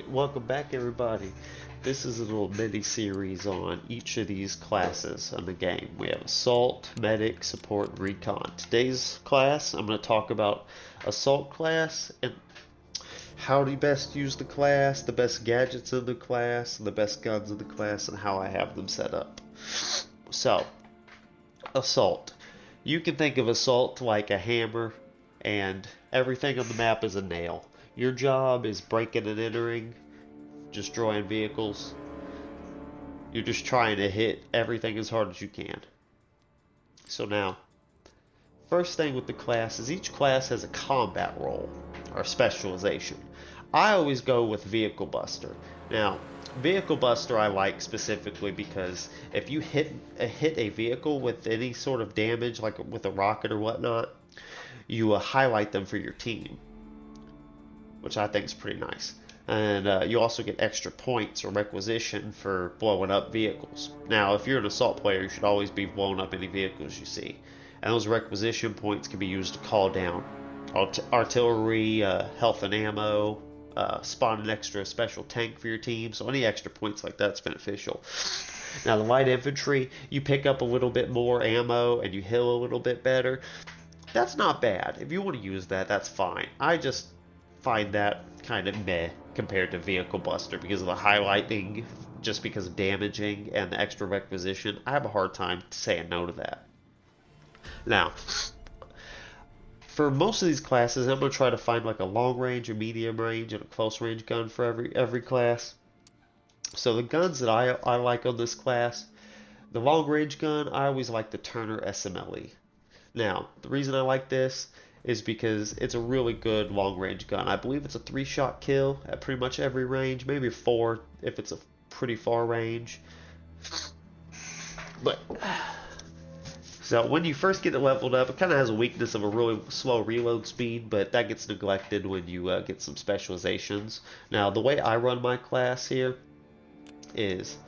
Alright, welcome back everybody. This is a little mini series on each of these classes in the game. We have Assault, Medic, Support, and Recon. Today's class, I'm going to talk about Assault class and how to best use the class, the best gadgets in the class, and the best guns in the class, and how I have them set up. So, Assault. You can think of Assault like a hammer, and everything on the map is a nail. Your job is breaking and entering, destroying vehicles. You're just trying to hit everything as hard as you can. So now, first thing with the class is each class has a combat role, or specialization. I always go with Vehicle Buster. Now, Vehicle Buster I like specifically because if you hit a vehicle with any sort of damage, like with a rocket or whatnot, you highlight them for your team, which I think is pretty nice. And you also get extra points or requisition for blowing up vehicles. Now, if you're an assault player, you should always be blowing up any vehicles you see. And those requisition points can be used to call down artillery, health and ammo, spawn an extra special tank for your team. So any extra points like that's beneficial. Now, the light infantry, you pick up a little bit more ammo and you heal a little bit better. That's not bad. If you want to use that, that's fine. I just find that kind of meh compared to Vehicle Buster because of the highlighting, just because of damaging and the extra requisition. I have a hard time saying no to that. Now, for most of these classes, I'm going to try to find like a long range, a medium range, and a close range gun for every class. So the guns that I like on this class, the long range gun, I always like the Turner SMLE. Now, the reason I like this is because it's a really good long-range gun. I believe it's a 3-shot kill at pretty much every range, maybe 4 if it's a pretty far range. But so when you first get it leveled up, it kind of has a weakness of a really slow reload speed, but that gets neglected when you get some specializations. Now, the way I run my class here is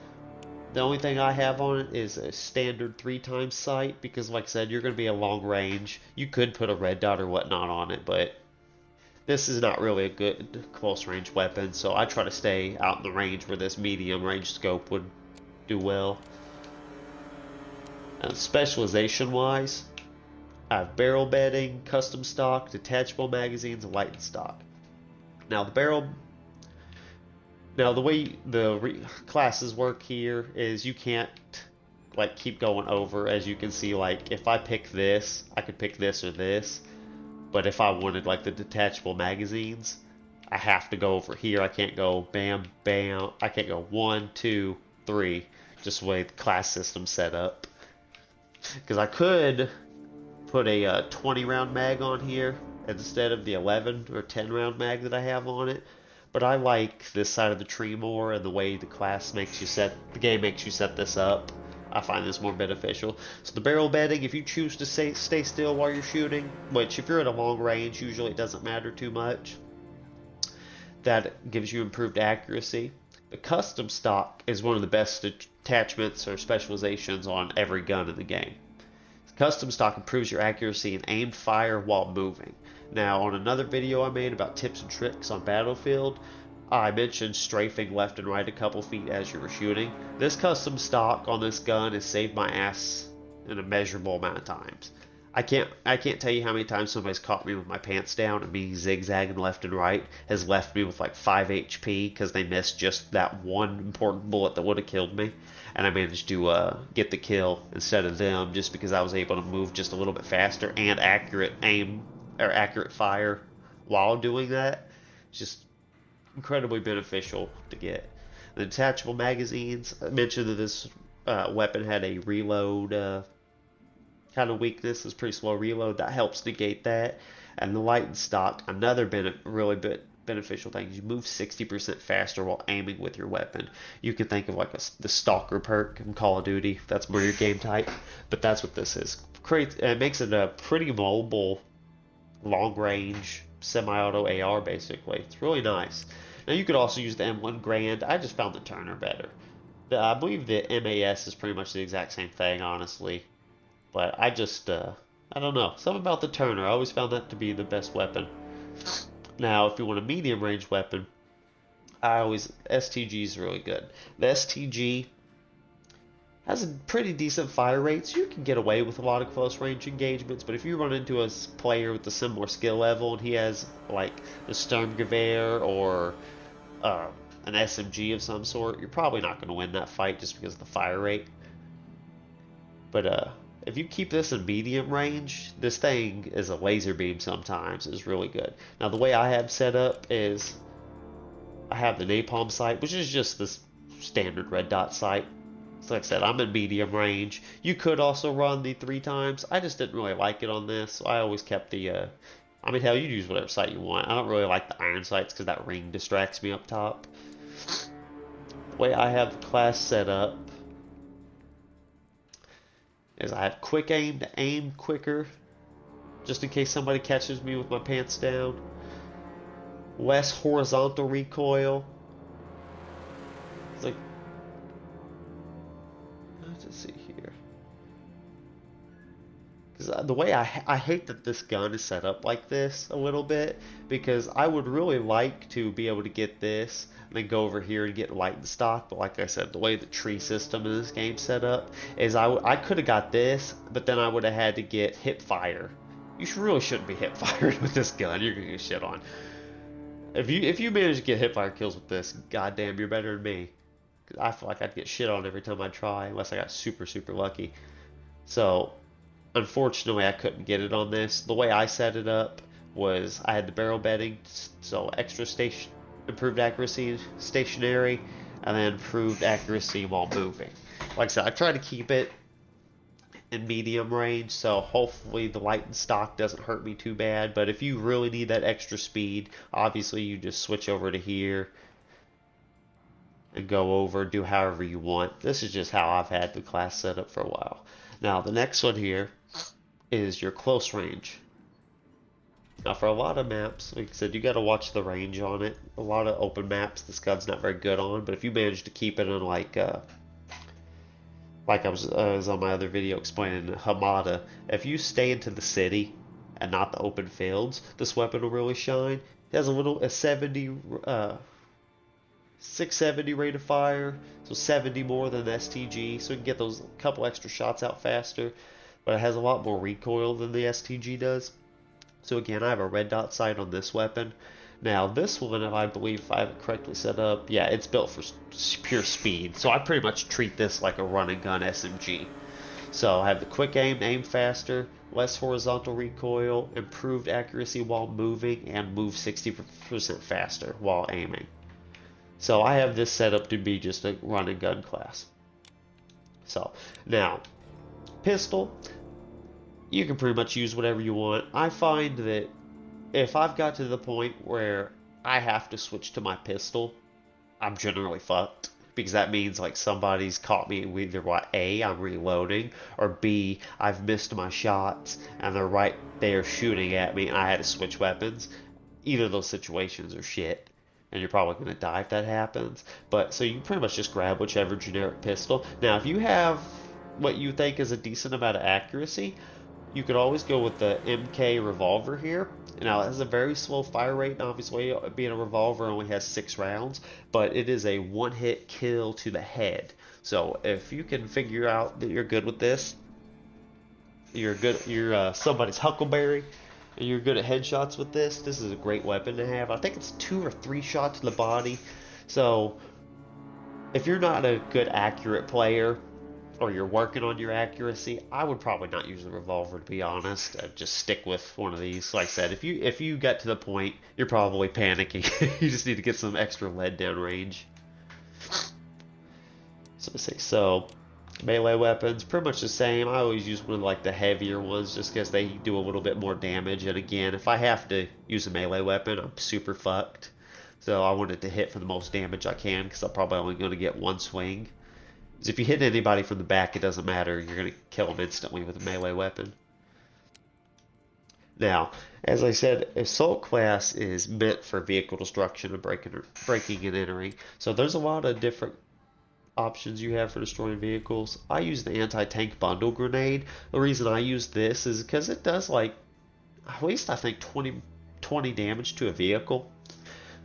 the only thing I have on it is a standard 3x sight because, like I said, you're going to be a long range. You could put a red dot or whatnot on it, but this is not really a good close range weapon, so I try to stay out in the range where this medium range scope would do well. And specialization wise, I have barrel bedding, custom stock, detachable magazines, and light stock. Now the way the classes work here is you can't like keep going over. As you can see, like if I pick this, I could pick this or this. But if I wanted like the detachable magazines, I have to go over here. I can't go bam, bam. I can't go 1, 2, 3. Just the way the class system's set up. Because I could put a 20 round mag on here instead of the 11 or 10 round mag that I have on it. But I like this side of the tree more, and the way the game makes you set this up. I find this more beneficial. So the barrel bedding, if you choose to stay still while you're shooting, which if you're at a long range, usually it doesn't matter too much, that gives you improved accuracy. The custom stock is one of the best attachments or specializations on every gun in the game. Custom stock improves your accuracy in aimed fire while moving. Now, on another video I made about tips and tricks on Battlefield, I mentioned strafing left and right a couple feet as you were shooting. This custom stock on this gun has saved my ass in a measurable amount of times. I can't tell you how many times somebody's caught me with my pants down and me zigzagging left and right has left me with like 5 HP because they missed just that one important bullet that would have killed me. And I managed to get the kill instead of them just because I was able to move just a little bit faster and accurate fire while doing that. It's just incredibly beneficial to get. The detachable magazines, I mentioned that this weapon had a reload kind of weakness, is pretty slow reload. That helps negate that. And the light and stock, another really beneficial thing is you move 60% faster while aiming with your weapon. You can think of like the Stalker perk in Call of Duty. That's more your game type, but that's what this is. It makes it a pretty mobile, long-range, semi-auto AR basically. It's really nice. Now you could also use the M1 Garand. I just found the Turner better. I believe the MAS is pretty much the exact same thing, honestly. But I don't know. Something about the Turner. I always found that to be the best weapon. Now, if you want a medium range weapon, STG is really good. The STG has a pretty decent fire rate, so you can get away with a lot of close range engagements. But if you run into a player with a similar skill level and he has like a Sturmgewehr or uh, an SMG of some sort, you're probably not going to win that fight just because of the fire rate. But if you keep this in medium range, this thing is a laser beam sometimes is really good. Now the way I have set up is I have the napalm sight, which is just this standard red dot sight. So like I said, I'm in medium range. You could also run the 3 times. I just didn't really like it on this, so I always kept the, I mean, hell, you use whatever sight you want. I don't really like the iron sights because that ring distracts me up top. The way I have the class set up is I have quick aim to aim quicker, just in case somebody catches me with my pants down. Less horizontal recoil. It's like, let's see here. Because the way I hate that this gun is set up like this a little bit, because I would really like to be able to get this and then go over here and get light and stock, but like I said, the way the tree system in this game set up is I could have got this, but then I would have had to get hip fire. You really shouldn't be hip fired with this gun. You're gonna get shit on. If you manage to get hip fire kills with this, goddamn, you're better than me. Cause I feel like I'd get shit on every time I try, unless I got super lucky. So, unfortunately, I couldn't get it on this. The way I set it up was I had the barrel bedding, so extra station, improved accuracy stationary, and then improved accuracy while moving. Like I said, I try to keep it in medium range, so hopefully the light and stock doesn't hurt me too bad. But if you really need that extra speed, obviously you just switch over to here and go over, do however you want. This is just how I've had the class set up for a while. Now the next one here is your close range. Now for a lot of maps, like I said, you got to watch the range on it. A lot of open maps this gun's not very good on, but if you manage to keep it in like I was on my other video explaining Hamada, if you stay into the city and not the open fields, this weapon will really shine. It has a 670 rate of fire, so 70 more than the STG, so you can get those couple extra shots out faster, but it has a lot more recoil than the STG does. So again, I have a red dot sight on this weapon. Now this one, if I believe if I have it correctly set up, yeah, it's built for pure speed, so I pretty much treat this like a run and gun SMG. So I have the quick aim, aim faster, less horizontal recoil, improved accuracy while moving, and move 60% faster while aiming. So I have this set up to be just a run and gun class. So now, pistol, you can pretty much use whatever you want. I find that if I've got to the point where I have to switch to my pistol, I'm generally fucked. Because that means like somebody's caught me with either what, A, I'm reloading, or B, I've missed my shots and they're right there shooting at me and I had to switch weapons. Either of those situations are shit, and you're probably going to die if that happens. But so you pretty much just grab whichever generic pistol. Now if you have what you think is a decent amount of accuracy, you could always go with the MK revolver here. Now it has a very slow fire rate, and obviously being a revolver only has 6 rounds, but it is a one-hit kill to the head. So if you can figure out that you're good with this, you're somebody's Huckleberry, and you're good at headshots with this, this is a great weapon to have. I think it's 2 or 3 shots to the body. So if you're not a good accurate player, or you're working on your accuracy, I would probably not use the revolver, to be honest. I'd just stick with one of these. Like I said, if you get to the point, you're probably panicking. You just need to get some extra lead down range. So melee weapons, pretty much the same. I always use one of like the heavier ones just because they do a little bit more damage. And again, if I have to use a melee weapon, I'm super fucked. So I want it to hit for the most damage I can because I'm probably only going to get one swing. If you hit anybody from the back, it doesn't matter. You're going to kill them instantly with a melee weapon. Now, as I said, Assault class is meant for vehicle destruction and breaking and entering. So there's a lot of different options you have for destroying vehicles. I use the anti-tank bundle grenade. The reason I use this is because it does like, at least I think 20 damage to a vehicle.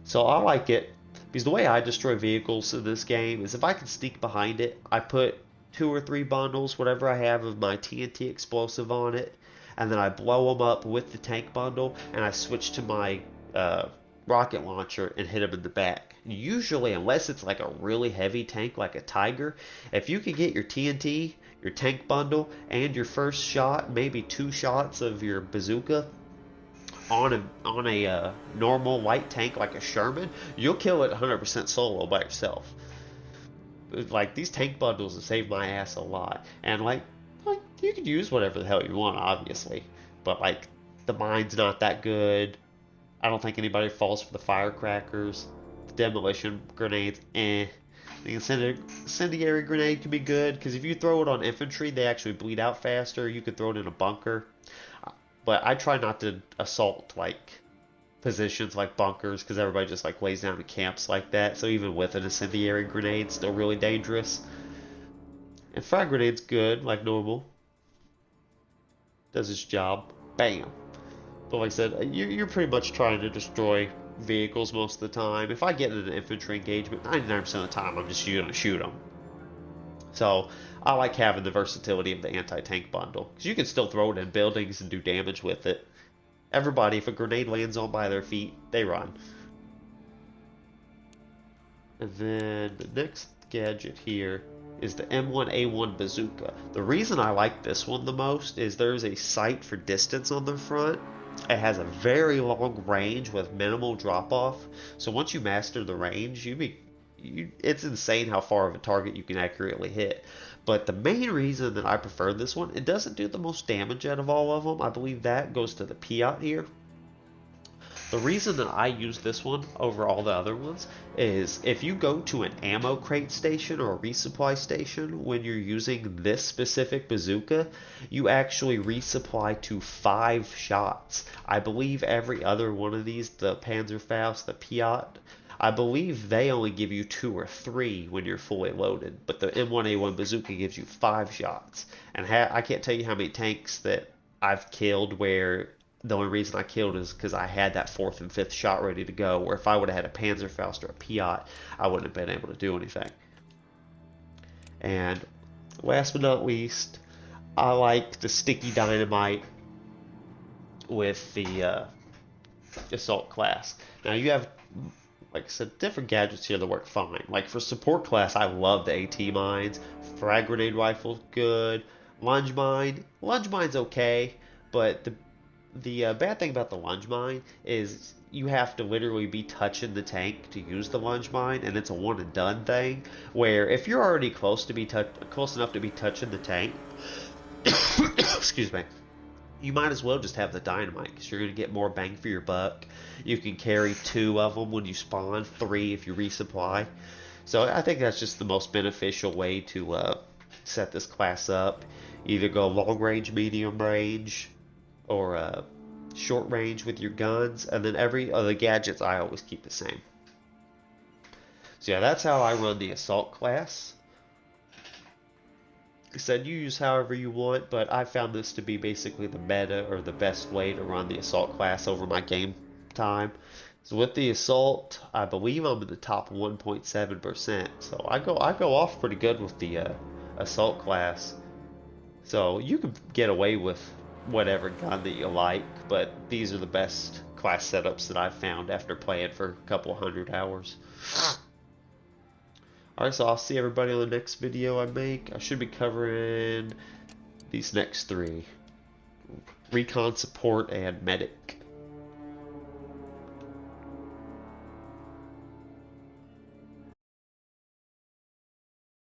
So I like it Because the way I destroy vehicles in this game is if I can sneak behind it, I put 2 or 3 bundles, whatever I have of my TNT explosive on it, and then I blow them up with the tank bundle, and I switch to my rocket launcher and hit them in the back. Usually, unless it's like a really heavy tank like a Tiger, if you can get your TNT, your tank bundle, and your first shot, maybe 2 shots of your bazooka on a normal light tank like a Sherman, you'll kill it 100% solo by yourself. Like, these tank bundles have saved my ass a lot. And like you can use whatever the hell you want, obviously, but like the mine's not that good. I don't think anybody falls for the firecrackers. The demolition grenades, eh. The incendiary grenade can be good because if you throw it on infantry, they actually bleed out faster. You could throw it in a bunker. But I try not to assault like positions like bunkers because everybody just like lays down in camps like that. So even with an incendiary grenade, it's still really dangerous. And frag grenade's good, like normal. Does its job. Bam. But like I said, you're pretty much trying to destroy vehicles most of the time. If I get in an infantry engagement, 99% of the time I'm just going to shoot them. So I like having the versatility of the anti-tank bundle, because you can still throw it in buildings and do damage with it. Everybody, if a grenade lands on by their feet, they run. And then the next gadget here is the M1A1 bazooka. The reason I like this one the most is there's a sight for distance on the front. It has a very long range with minimal drop-off. So once you master the range, it's insane how far of a target you can accurately hit. But the main reason that I prefer this one, it doesn't do the most damage out of all of them. I believe that goes to the Piat here. The reason that I use this one over all the other ones is if you go to an ammo crate station or a resupply station when you're using this specific bazooka, you actually resupply to 5 shots. I believe every other one of these, the Panzerfaust, the Piat, I believe they only give you 2 or 3 when you're fully loaded, but the M1A1 bazooka gives you 5 shots. And I can't tell you how many tanks that I've killed where the only reason I killed is because I had that 4th and 5th shot ready to go, where if I would have had a Panzerfaust or a Piat, I wouldn't have been able to do anything. And last but not least, I like the sticky dynamite with the assault class. Now you have, like I said, different gadgets here that work fine. Like for support class, I love the AT mines. Frag grenade rifle's good. Lunge mine's okay, but the bad thing about the lunge mine is you have to literally be touching the tank to use the lunge mine, and it's a one and done thing. Where if you're already close enough to be touching the tank, excuse me, you might as well just have the dynamite because you're going to get more bang for your buck. You can carry 2 of them when you spawn, 3 if you resupply. So I think that's just the most beneficial way to set this class up. Either go long range, medium range, or short range with your guns, and then every other gadgets I always keep the same. So yeah, that's how I run the assault class. Like I said, you use however you want, but I found this to be basically the meta or the best way to run the assault class over my game time. So with the assault, I believe I'm in the top 1.7%. So I go off pretty good with the assault class. So you can get away with whatever gun that you like, but these are the best class setups that I've found after playing for a couple 100 hours. Alright, so I'll see everybody on the next video I make. I should be covering these next 3. Recon, support, and medic.